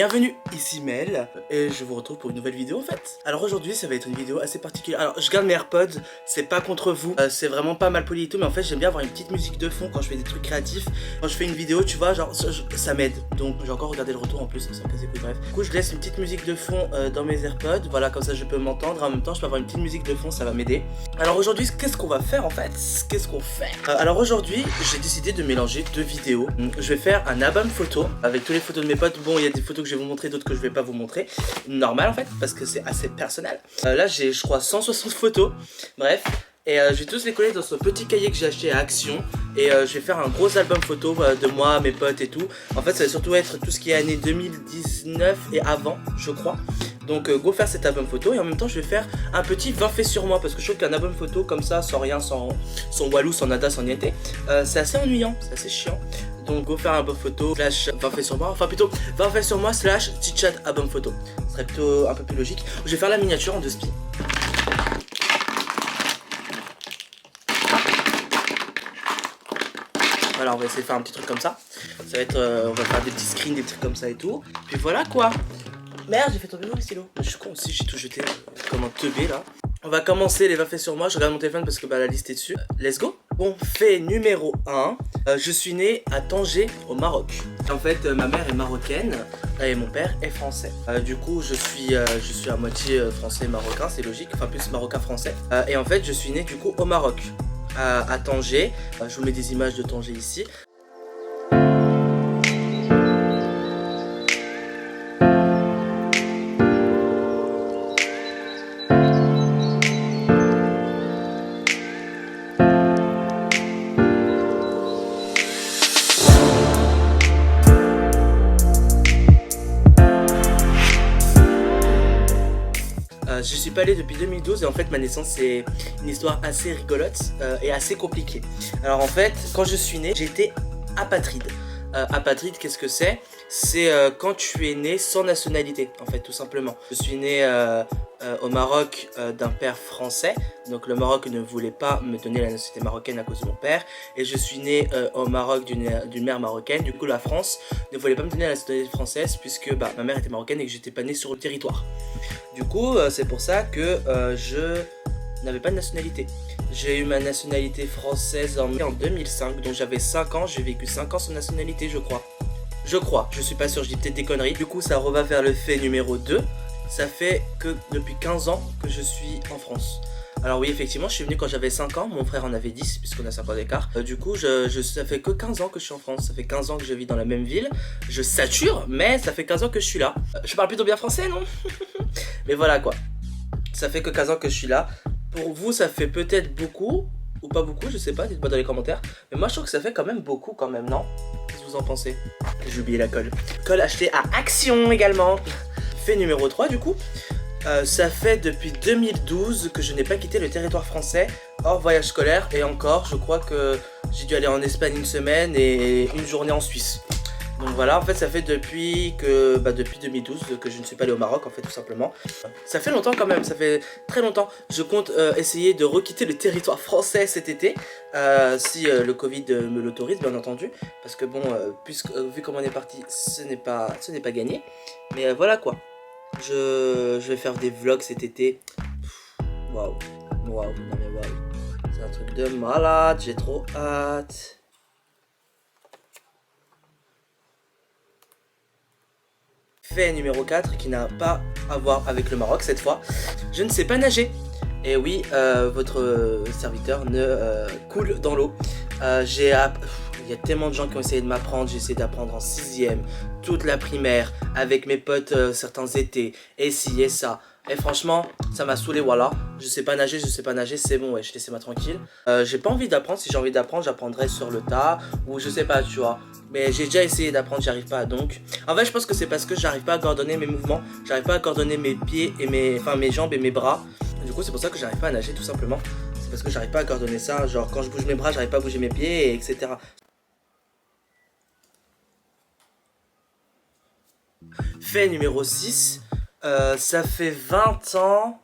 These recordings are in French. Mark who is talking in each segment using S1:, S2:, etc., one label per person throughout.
S1: Bienvenue, ici Mel, et je vous retrouve pour une nouvelle vidéo en fait. Alors aujourd'hui ça va être une vidéo assez particulière. Alors je garde mes AirPods, c'est pas contre vous, c'est vraiment pas mal poli et tout, mais en fait j'aime bien avoir une petite musique de fond quand je fais des trucs créatifs. Quand je fais une vidéo, tu vois, genre ça m'aide. Donc j'ai encore regardé le retour en plus, ça me casse les couilles, bref. Du coup je laisse une petite musique de fond dans mes AirPods, voilà, comme ça je peux m'entendre. En même temps je peux avoir une petite musique de fond, ça va m'aider. Alors aujourd'hui qu'est-ce qu'on va faire en fait? Qu'est-ce qu'on fait? Alors aujourd'hui j'ai décidé de mélanger deux vidéos. Je vais faire un album photo avec toutes les photos de mes potes. Bon, il y a des photos que je vais vous montrer, d'autres que je vais pas vous montrer. Normal en fait, parce que c'est assez personnel. Là j'ai je crois 160 photos. Bref. Et je vais tous les coller dans ce petit cahier que j'ai acheté à Action. Et je vais faire un gros album photo de moi, mes potes et tout. En fait ça va surtout être tout ce qui est année 2019 et avant, je crois. Donc go faire cet album photo. Et en même temps je vais faire un petit 20 faits sur moi. Parce que je trouve qu'un album photo comme ça, sans rien, sans walou, sans nada, sans niente, c'est assez ennuyant, c'est assez chiant. Donc go faire un album photo slash 20 faits sur moi. Enfin plutôt 20 faits sur moi slash petit chat album photo. Ce serait plutôt un peu plus logique. Je vais faire la miniature en 2 spi. Voilà, on va essayer de faire un petit truc comme ça. Ça va être, on va faire des petits screens, des trucs comme ça et tout. Puis voilà quoi. Merde, j'ai fait tomber mon stylo. Je suis con aussi, j'ai tout jeté comme un teubé là. On va commencer les 20 faits sur moi. Je regarde mon téléphone parce que la liste est dessus. Let's go. Bon, fait numéro 1. Je suis né à Tanger au Maroc. En fait, ma mère est marocaine et mon père est français. Du coup, je suis à moitié français marocain, c'est logique. Enfin, plus marocain français. Et en fait, je suis né du coup au Maroc. À Tanger. Je vous mets des images de Tanger ici. Je suis pas allé depuis 2012 et en fait ma naissance c'est une histoire assez rigolote et assez compliquée. Alors en fait quand je suis né j'étais apatride. Apatride qu'est-ce que c'est? C'est quand tu es né sans nationalité en fait tout simplement. Je suis né au Maroc d'un père français. Donc le Maroc ne voulait pas me donner la nationalité marocaine à cause de mon père. Et je suis né au Maroc d'une mère marocaine. Du coup la France ne voulait pas me donner la nationalité française puisque ma mère était marocaine et que j'étais pas né sur le territoire. Du coup c'est pour ça que je n'avais pas de nationalité. J'ai eu ma nationalité française en 2005. Donc j'avais 5 ans, j'ai vécu 5 ans sans nationalité je crois. Je suis pas sûr, je dis peut-être des conneries. Du coup ça reva vers le fait numéro 2. Ça fait que depuis 15 ans que je suis en France. Alors oui effectivement je suis venu quand j'avais 5 ans, mon frère en avait 10 puisqu'on a 5 ans d'écart. Du coup ça fait que 15 ans que je suis en France, ça fait 15 ans que je vis dans la même ville. Je sature mais ça fait 15 ans que je suis là. Je parle plutôt bien français non? Mais voilà quoi, ça fait que 15 ans que je suis là. Pour vous ça fait peut-être beaucoup ou pas beaucoup, je sais pas, dites-moi dans les commentaires. Mais moi je trouve que ça fait quand même beaucoup quand même, non? Qu'est-ce que vous en pensez? J'ai oublié la colle. Colle achetée à Action également. Fait numéro 3 du coup. Ça fait depuis 2012 que je n'ai pas quitté le territoire français hors voyage scolaire. Et encore je crois que j'ai dû aller en Espagne une semaine et une journée en Suisse. Donc voilà, en fait ça fait depuis 2012 que je ne suis pas allé au Maroc en fait tout simplement. Ça fait longtemps quand même, ça fait très longtemps. Je compte essayer de requitter le territoire français cet été. Si le Covid me l'autorise bien entendu. Parce que bon, vu comment on est parti, ce n'est pas gagné. Mais voilà quoi. Je vais faire des vlogs cet été. Waouh, non mais waouh. C'est un truc de malade, j'ai trop hâte. Fait numéro 4 qui n'a pas à voir avec le Maroc cette fois. Je ne sais pas nager. Et oui, votre serviteur ne coule dans l'eau. Il y a tellement de gens qui ont essayé de m'apprendre. J'ai essayé d'apprendre en 6ème, toute la primaire, avec mes potes certains étés, et ci et ça. Et franchement, ça m'a saoulé, voilà. Je sais pas nager, c'est bon, ouais, laissez-moi tranquille. J'ai pas envie d'apprendre, si j'ai envie d'apprendre, j'apprendrai sur le tas, ou je sais pas, tu vois. Mais j'ai déjà essayé d'apprendre, j'y arrive pas, donc. En fait, je pense que c'est parce que j'arrive pas à coordonner mes mouvements, j'arrive pas à coordonner mes pieds et mes jambes et mes bras. Du coup, c'est pour ça que j'arrive pas à nager, tout simplement. C'est parce que j'arrive pas à coordonner ça, genre quand je bouge mes bras, j'arrive pas à bouger mes pieds, etc. Fait numéro 6, ça fait 20 ans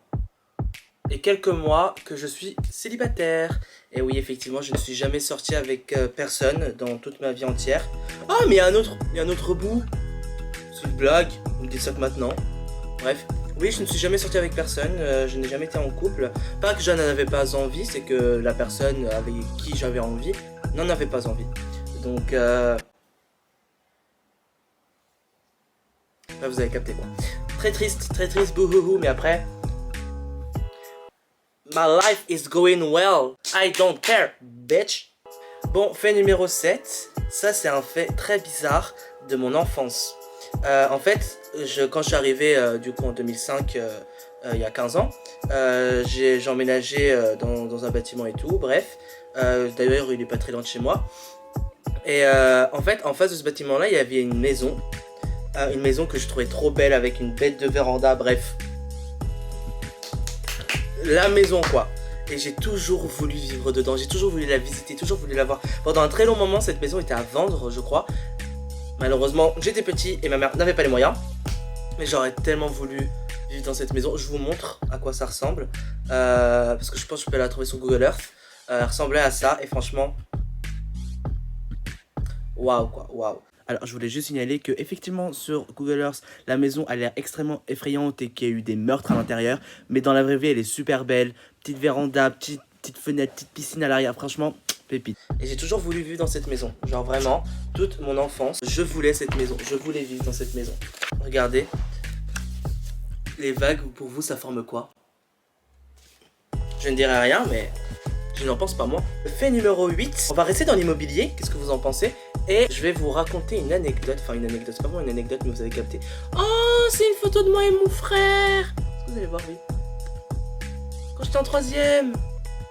S1: et quelques mois que je suis célibataire. Et oui, effectivement, je ne suis jamais sorti avec personne dans toute ma vie entière. Ah, mais il y a un autre bout. C'est une blague, vous me dites ça que maintenant. Bref, oui, je ne suis jamais sorti avec personne, je n'ai jamais été en couple. Pas que je n'en avais pas envie, c'est que la personne avec qui j'avais envie n'en avait pas envie. Donc, là, vous avez capté quoi. Très triste, bouhouhou, mais après... My life is going well, I don't care, bitch. Bon, fait numéro 7, ça c'est un fait très bizarre de mon enfance. En fait, quand je suis arrivé du coup en 2005, il y a 15 ans, j'ai emménagé dans un bâtiment et tout, bref. D'ailleurs, il est pas très loin de chez moi. Et en fait, en face de ce bâtiment-là, il y avait une maison que je trouvais trop belle avec une bête de véranda, bref. La maison quoi. Et j'ai toujours voulu vivre dedans, j'ai toujours voulu la visiter, toujours voulu la voir. Pendant un très long moment, cette maison était à vendre, je crois. Malheureusement, j'étais petit et ma mère n'avait pas les moyens. Mais j'aurais tellement voulu vivre dans cette maison. Je vous montre à quoi ça ressemble. Parce que je pense que je peux la trouver sur Google Earth. Elle ressemblait à ça et franchement... Waouh quoi, waouh. Alors je voulais juste signaler que effectivement sur Google Earth la maison a l'air extrêmement effrayante et qu'il y a eu des meurtres à l'intérieur, mais dans la vraie vie elle est super belle, petite véranda, petite fenêtre, petite piscine à l'arrière, franchement pépite. Et j'ai toujours voulu vivre dans cette maison, genre vraiment toute mon enfance je voulais cette maison, je voulais vivre dans cette maison. Regardez, les vagues pour vous ça forme quoi? Je ne dirai rien mais je n'en pense pas moi. Fait numéro 8, on va rester dans l'immobilier, qu'est-ce que vous en pensez? Et je vais vous raconter une anecdote, enfin une anecdote, c'est pas vraiment une anecdote mais vous avez capté. Oh, c'est une photo de moi et mon frère. Est-ce que vous allez voir, oui. Quand j'étais en 3ème.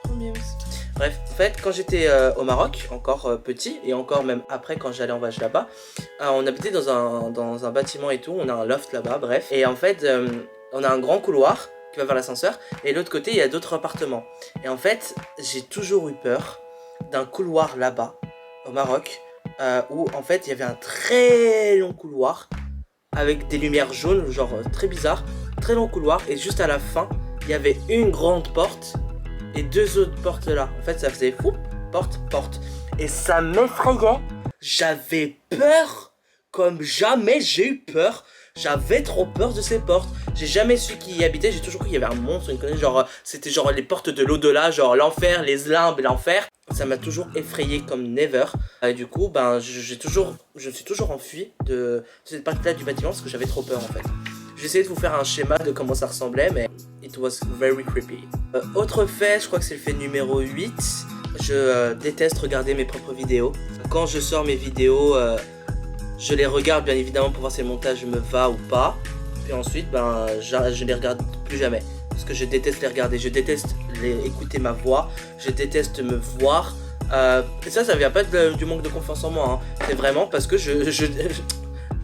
S1: Trop bien aussi. Bref, en fait, quand j'étais au Maroc, encore petit, et encore même après quand j'allais en voyage là-bas, on habitait dans un bâtiment et tout, on a un loft là-bas, bref. Et en fait, on a un grand couloir qui va vers l'ascenseur, et de l'autre côté, il y a d'autres appartements. Et en fait, j'ai toujours eu peur d'un couloir là-bas, au Maroc, où en fait il y avait un très long couloir avec des lumières jaunes, genre très bizarre, très long couloir, et juste à la fin il y avait une grande porte et deux autres portes là. En fait ça faisait fou, porte, et ça m'effrayait. J'avais peur comme jamais j'ai eu peur. J'avais trop peur de ces portes. J'ai jamais su qui y habitait. J'ai toujours cru qu'il y avait un monstre, une connerie. Genre, c'était genre les portes de l'au-delà, genre l'enfer, les limbes et l'enfer. Ça m'a toujours effrayé comme never. Et du coup, ben, je me suis toujours enfui de cette partie-là du bâtiment parce que j'avais trop peur en fait. J'ai essayé de vous faire un schéma de comment ça ressemblait, mais it was very creepy. Autre fait, je crois que c'est le fait numéro 8. Je déteste regarder mes propres vidéos. Quand je sors mes vidéos... je les regarde bien évidemment pour voir si le montage me va ou pas. Puis ensuite, ben, je les regarde plus jamais. Parce que je déteste les regarder, je déteste écouter ma voix, je déteste me voir. Et ça vient pas du manque de confiance en moi. Hein. C'est vraiment parce que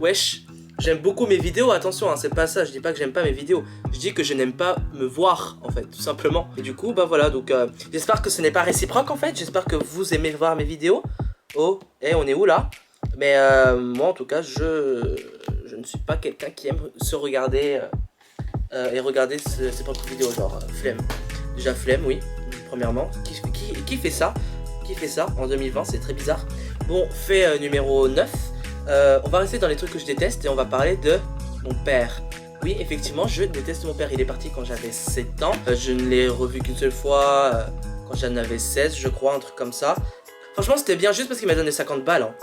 S1: wesh, j'aime beaucoup mes vidéos, attention, hein, c'est pas ça. Je dis pas que j'aime pas mes vidéos. Je dis que je n'aime pas me voir, en fait, tout simplement. Et du coup, bah voilà, donc j'espère que ce n'est pas réciproque, en fait. J'espère que vous aimez voir mes vidéos. Oh, et on est où là? Mais moi en tout cas je ne suis pas quelqu'un qui aime se regarder et regarder ses propres vidéos, genre flemme. Déjà flemme, oui, premièrement. Qui fait ça? Qui fait ça en 2020? C'est très bizarre. Bon, fait numéro 9, on va rester dans les trucs que je déteste et on va parler de mon père. Oui, effectivement, je déteste mon père. Il est parti quand j'avais 7 ans. Je ne l'ai revu qu'une seule fois quand j'en avais 16, je crois, un truc comme ça. Franchement, c'était bien juste parce qu'il m'a donné 50 balles. Hein.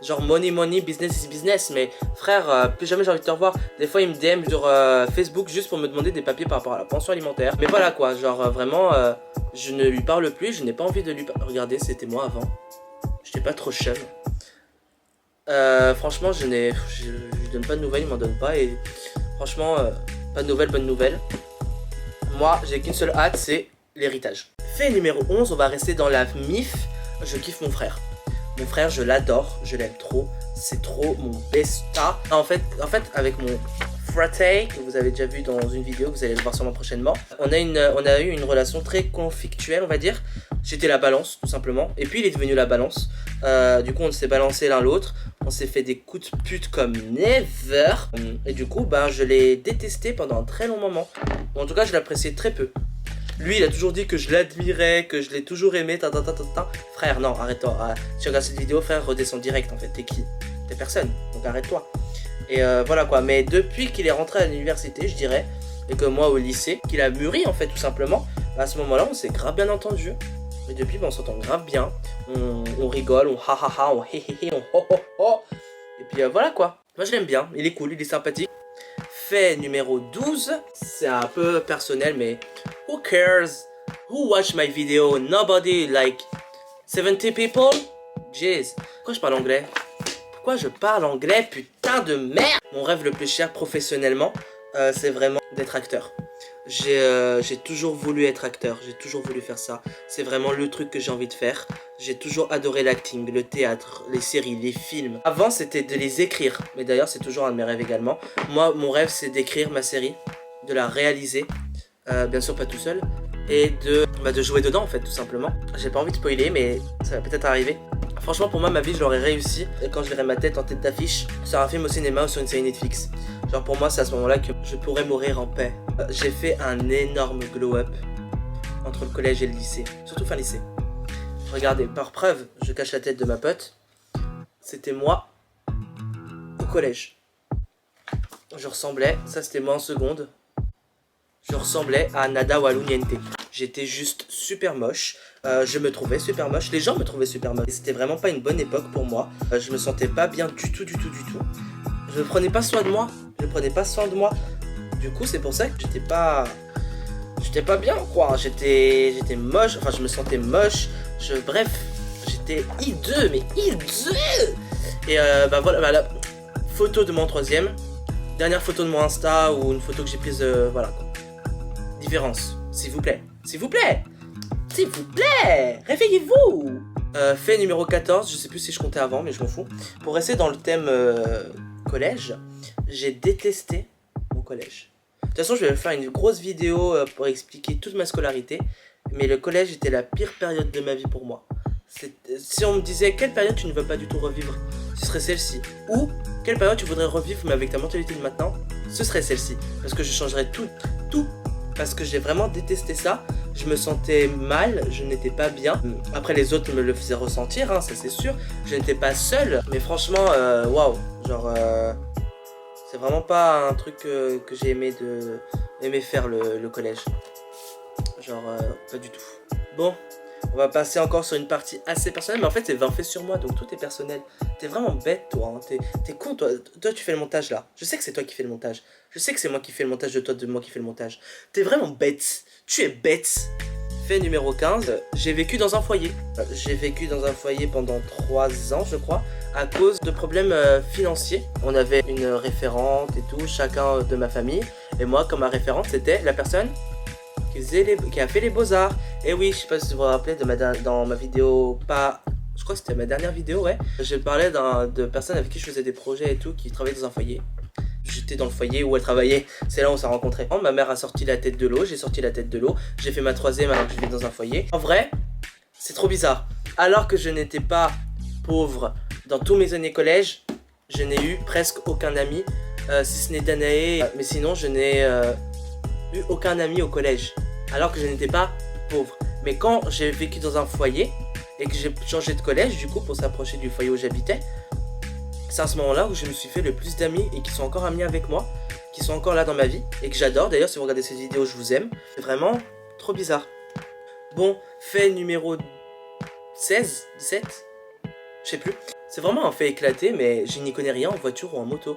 S1: Genre money, business is business. Mais frère, plus jamais j'ai envie de te revoir. Des fois, il me DM sur Facebook juste pour me demander des papiers par rapport à la pension alimentaire. Mais voilà quoi, genre vraiment, je ne lui parle plus. Je n'ai pas envie de lui parler. Regardez, c'était moi avant. J'étais pas trop chum. Franchement, je lui donne pas de nouvelles, il m'en donne pas. Et franchement, pas de nouvelles, bonne nouvelle. Moi, j'ai qu'une seule hâte, c'est l'héritage. Fait numéro 11, on va rester dans la MIF. Je kiffe mon frère. Mon frère, je l'adore, je l'aime trop. C'est trop mon besta. En fait, avec mon frate, que vous avez déjà vu dans une vidéo, vous allez le voir sûrement prochainement, on a eu une relation très conflictuelle, on va dire. J'étais la balance, tout simplement. Et puis, il est devenu la balance. Du coup, on s'est balancé l'un l'autre. On s'est fait des coups de pute comme never. Et du coup, ben, je l'ai détesté pendant un très long moment. Ou en tout cas, je l'appréciais très peu. Lui, il a toujours dit que je l'admirais, que je l'ai toujours aimé, Frère, non, arrête-toi. Si tu regardes cette vidéo, frère, redescends direct, en fait. T'es qui? T'es personne, donc arrête-toi. Et voilà quoi. Mais depuis qu'il est rentré à l'université, je dirais, et que moi au lycée, qu'il a mûri en fait tout simplement, bah, à ce moment-là on s'est grave bien entendu. Et depuis bah, on s'entend grave bien, on rigole, on ha ha ha, on hé hé hé, on ho ho ho. Et puis voilà quoi. Moi je l'aime bien, il est cool, il est sympathique. Fait numéro 12, c'est un peu personnel mais who cares? Who watch my video? Nobody, like 70 people? Jeez. Pourquoi je parle anglais? Pourquoi je parle anglais? Putain de merde! Mon rêve le plus cher professionnellement, c'est vraiment d'être acteur. J'ai toujours voulu être acteur, j'ai toujours voulu faire ça. C'est vraiment le truc que j'ai envie de faire. J'ai toujours adoré l'acting, le théâtre, les séries, les films. Avant c'était de les écrire, mais d'ailleurs c'est toujours un de mes rêves également. Moi mon rêve c'est d'écrire ma série, de la réaliser, bien sûr pas tout seul, et de jouer dedans en fait tout simplement. J'ai pas envie de spoiler mais ça va peut-être arriver. Franchement pour moi ma vie je l'aurais réussi quand je verrai ma tête en tête d'affiche sur un film au cinéma ou sur une série Netflix. Genre pour moi c'est à ce moment là que je pourrais mourir en paix. J'ai fait un énorme glow up entre le collège et le lycée, surtout fin lycée. Regardez, par preuve, je cache la tête de ma pote. C'était moi au collège. Je ressemblais, ça c'était moi en seconde. Je ressemblais à Nada Waluniente. J'étais juste super moche. Je me trouvais super moche. Les gens me trouvaient super moche. C'était vraiment pas une bonne époque pour moi. Je me sentais pas bien du tout. Je ne prenais pas soin de moi. Du coup, c'est pour ça que j'étais pas bien quoi. J'étais moche. Enfin, je me sentais moche. Bref, j'étais hideux, mais hideux. Et bah voilà, bah, la photo de mon troisième. Dernière photo de mon Insta ou une photo que j'ai prise, voilà quoi. Différence, s'il vous plaît. S'il vous plaît, réveillez-vous. Fait numéro 14, je sais plus si je comptais avant mais je m'en fous. Pour rester dans le thème collège, j'ai détesté mon collège. De toute façon je vais faire une grosse vidéo pour expliquer toute ma scolarité. Mais le collège était la pire période de ma vie pour moi. Si on me disait quelle période tu ne veux pas du tout revivre, ce serait celle-ci. Ou quelle période tu voudrais revivre mais avec ta mentalité de maintenant, ce serait celle-ci. Parce que je changerais tout. Parce que j'ai vraiment détesté ça. Je me sentais mal, je n'étais pas bien. Après les autres me le faisaient ressentir, hein, ça c'est sûr. Je n'étais pas seul. Mais franchement, waouh. Genre, c'est vraiment pas un truc que j'ai aimé faire le collège. Genre, pas du tout. Bon, on va passer encore sur une partie assez personnelle. Mais en fait, c'est 20 faits sur moi, donc tout est personnel. T'es vraiment bête, toi. Hein. T'es con, toi. Toi, tu fais le montage, là. Je sais que c'est toi qui fais le montage. Je sais que c'est moi qui fais le montage de toi, de moi qui fais le montage. T'es vraiment bête. Tu es bête. Fait numéro 15. J'ai vécu dans un foyer. J'ai vécu dans un foyer pendant 3 ans, je crois, à cause de problèmes financiers. On avait une référente et tout, chacun de ma famille. Et moi, comme ma référente, c'était la personne qui a fait les beaux-arts. Et oui, je sais pas si vous vous rappelez dans ma vidéo, je crois que c'était ma dernière vidéo, ouais. Je parlais de personnes avec qui je faisais des projets et tout, qui travaillaient dans un foyer. J'étais dans le foyer où elle travaillait, c'est là où on s'est rencontrés. Ma mère a sorti la tête de l'eau, j'ai sorti la tête de l'eau. J'ai fait ma 3e alors que je vis dans un foyer. En vrai, c'est trop bizarre. Alors que je n'étais pas pauvre dans tous mes années collège, je n'ai eu presque aucun ami, si ce n'est Danae. Mais sinon, je n'ai eu aucun ami au collège. Alors que je n'étais pas pauvre. Mais quand j'ai vécu dans un foyer et que j'ai changé de collège du coup pour s'approcher du foyer où j'habitais, c'est à ce moment là où je me suis fait le plus d'amis et qui sont encore amis avec moi, qui sont encore là dans ma vie et que j'adore. D'ailleurs si vous regardez cette vidéo je vous aime. C'est vraiment trop bizarre. Bon, fait numéro 16, 17, je sais plus. C'est vraiment un fait éclaté mais je n'y connais rien en voiture ou en moto.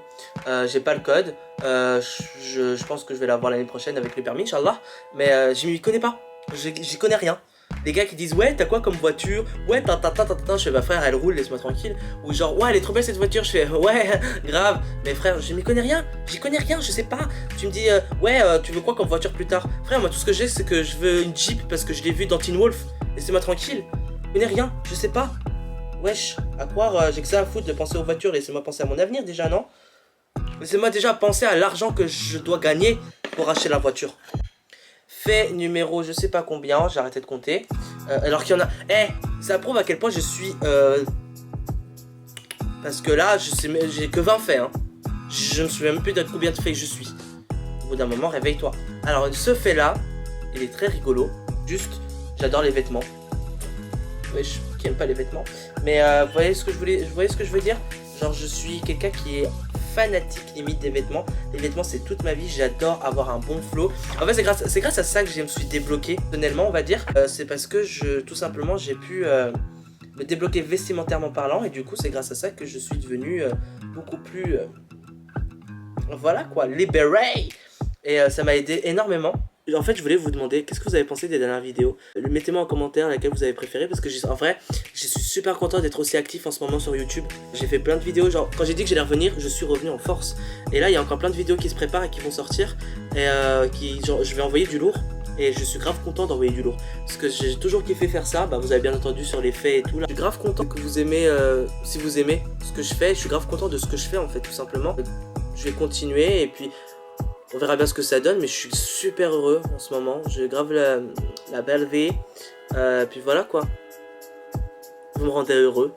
S1: J'ai pas le code, je pense que je vais l'avoir l'année prochaine avec le permis, Inch'Allah. Mais je m'y connais pas, j'y connais rien. Les gars qui disent ouais t'as quoi comme voiture, ouais je fais bah frère elle roule laisse-moi tranquille. Ou genre ouais elle est trop belle cette voiture, je fais ouais grave. Mais frère je m'y connais rien, je sais pas. Tu me dis ouais tu veux quoi comme voiture plus tard. Frère moi tout ce que j'ai c'est que je veux une Jeep parce que je l'ai vu dans Teen Wolf. Laissez-moi tranquille, je connais rien, je sais pas. Wesh, à croire, j'ai que ça à foutre de penser aux voitures, laissez-moi penser à mon avenir déjà, non? Laissez-moi déjà penser à l'argent que je dois gagner pour acheter la voiture. Fait numéro je sais pas combien, j'ai arrêté de compter. Alors qu'il y en a... ça prouve à quel point je suis... Parce que là, j'ai que 20 faits, hein. Je me souviens même plus de combien de faits je suis. Au bout d'un moment, réveille-toi. Alors ce fait-là, il est très rigolo. Juste, j'adore les vêtements. Wesh, qui aime pas les vêtements. Mais vous voyez ce que je veux dire? Genre je suis quelqu'un qui est fanatique limite des vêtements. Les vêtements c'est toute ma vie, j'adore avoir un bon flow. En fait c'est grâce à ça que je me suis débloqué personnellement on va dire. C'est parce que tout simplement j'ai pu me débloquer vestimentairement parlant. Et du coup c'est grâce à ça que je suis devenu beaucoup plus... voilà quoi, libéré. Et ça m'a aidé énormément. En fait je voulais vous demander qu'est-ce que vous avez pensé des dernières vidéos. Mettez-moi en commentaire laquelle vous avez préféré. Parce que en vrai je suis super content d'être aussi actif en ce moment sur YouTube. J'ai fait plein de vidéos, genre quand j'ai dit que j'allais revenir, je suis revenu en force. Et là il y a encore plein de vidéos qui se préparent et qui vont sortir. Et genre, je vais envoyer du lourd. Et je suis grave content d'envoyer du lourd. Parce que j'ai toujours kiffé faire ça. Bah vous avez bien entendu sur les faits et tout là. Je suis grave content que vous aimez, si vous aimez ce que je fais. Je suis grave content de ce que je fais en fait tout simplement. Je vais continuer et puis on verra bien ce que ça donne, mais je suis super heureux en ce moment. Je grave la belle vie. Puis voilà quoi. Vous me rendez heureux.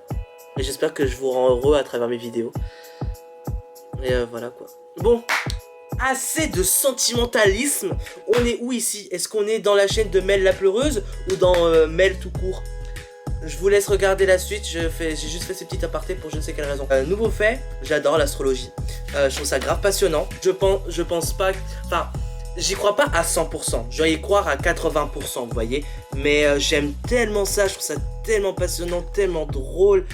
S1: Et j'espère que je vous rends heureux à travers mes vidéos. Et voilà quoi. Bon, assez de sentimentalisme. On est où ici? Est-ce qu'on est dans la chaîne de Mel la pleureuse ou dans Mel tout court? Je vous laisse regarder la suite, j'ai juste fait ces petits apartés pour je ne sais quelle raison. Nouveau fait, j'adore l'astrologie. Je trouve ça grave passionnant. Je pense pas... Enfin, j'y crois pas à 100%. Je vais y croire à 80%, vous voyez. Mais j'aime tellement ça, je trouve ça tellement passionnant, tellement drôle.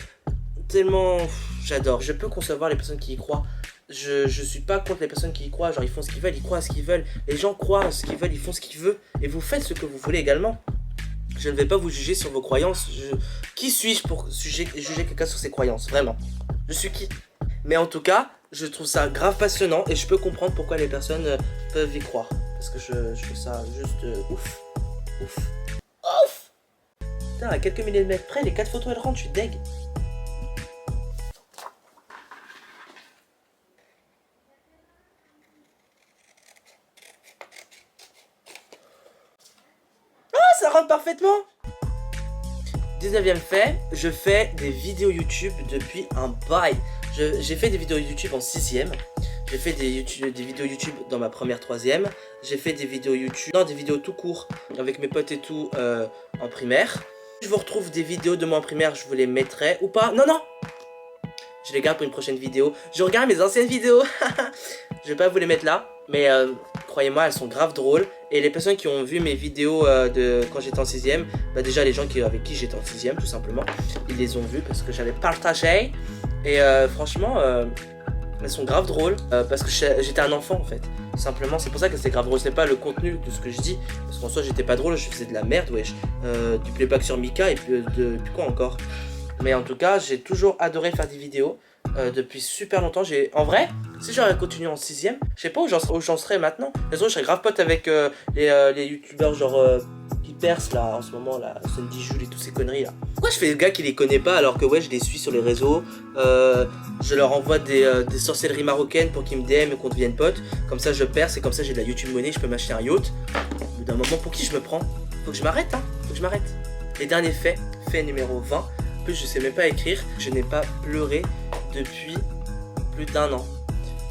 S1: Tellement... J'adore. Je peux concevoir les personnes qui y croient. Je suis pas contre les personnes qui y croient. Genre, ils font ce qu'ils veulent, ils croient à ce qu'ils veulent. Les gens croient à ce qu'ils veulent, ils font ce qu'ils veulent. Et vous faites ce que vous voulez également. Je ne vais pas vous juger sur vos croyances. Qui suis-je pour juger quelqu'un sur ses croyances? Vraiment. Je suis qui? Mais en tout cas, je trouve ça grave passionnant. Et je peux comprendre pourquoi les personnes peuvent y croire. Parce que je trouve ça juste ouf. Ouf. Ouf. Putain, à quelques millimètres près, les 4 photos elles rentrent, je suis deg. Ça rentre parfaitement. 19e fait, je fais des vidéos YouTube depuis un bail. J'ai fait des vidéos YouTube en 6e. J'ai fait des vidéos YouTube dans ma première 3e. J'ai fait des vidéos YouTube, non des vidéos tout court avec mes potes et tout en primaire. Si je vous retrouve des vidéos de moi en primaire, je vous les mettrai ou pas. Non, non. Je les garde pour une prochaine vidéo. Je regarde mes anciennes vidéos. Je vais pas vous les mettre là. Mais croyez-moi, elles sont grave drôles. Et les personnes qui ont vu mes vidéos de quand j'étais en 6e, bah déjà les gens avec qui j'étais en 6e tout simplement, ils les ont vues parce que j'avais partagé. Et franchement, elles sont grave drôles parce que j'étais un enfant en fait. Simplement, c'est pour ça que c'est grave drôle. C'est pas le contenu de ce que je dis. Parce qu'en soi, j'étais pas drôle, je faisais de la merde, wesh. Du playback sur Mika et puis quoi encore. Mais en tout cas, j'ai toujours adoré faire des vidéos. Depuis super longtemps. En vrai, si j'aurais continué en 6e, je sais pas où j'en serais maintenant. Les autres, je serais grave pote avec les youtubeurs genre qui percent là en ce moment, là, Sandy Jules et toutes ces conneries là. Pourquoi je fais le gars qui les connaît pas alors que ouais, je les suis sur les réseaux. Je leur envoie des sorcelleries marocaines pour qu'ils me DM et qu'on devienne potes. Comme ça, je perce et comme ça, j'ai de la YouTube money, je peux m'acheter un yacht. Au bout d'un moment, pour qui je me prends? Faut que je m'arrête, hein. Faut que je m'arrête. Les derniers faits, fait numéro 20. En plus, je sais même pas écrire. Je n'ai pas pleuré depuis plus d'1 an.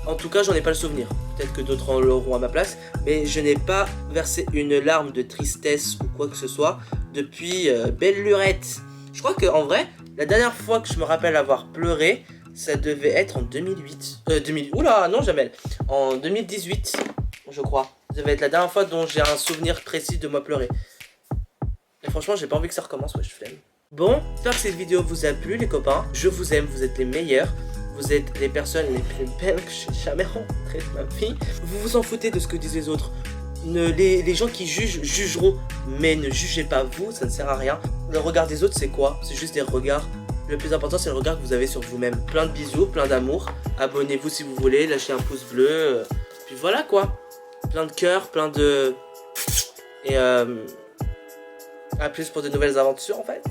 S1: En tout cas, j'en ai pas le souvenir. Peut-être que d'autres en l'auront à ma place. Mais je n'ai pas versé une larme de tristesse ou quoi que ce soit depuis belle lurette. Je crois qu'en vrai, la dernière fois que je me rappelle avoir pleuré, ça devait être en 2008. Oula, non, Jamel. En 2018, je crois. Ça devait être la dernière fois dont j'ai un souvenir précis de moi pleurer. Et franchement, j'ai pas envie que ça recommence. Ouais, je flemme. Bon, j'espère que cette vidéo vous a plu les copains. Je vous aime, vous êtes les meilleurs. Vous êtes les personnes les plus belles que j'ai jamais rencontrées de ma vie. Vous vous en foutez de ce que disent les autres. Les gens qui jugent, jugeront. Mais ne jugez pas vous, ça ne sert à rien. Le regard des autres c'est quoi? C'est juste des regards. Le plus important c'est le regard que vous avez sur vous-même. Plein de bisous, plein d'amour. Abonnez-vous si vous voulez, lâchez un pouce bleu. Puis voilà quoi. Plein de cœur, plein de... Et à plus pour de nouvelles aventures en fait.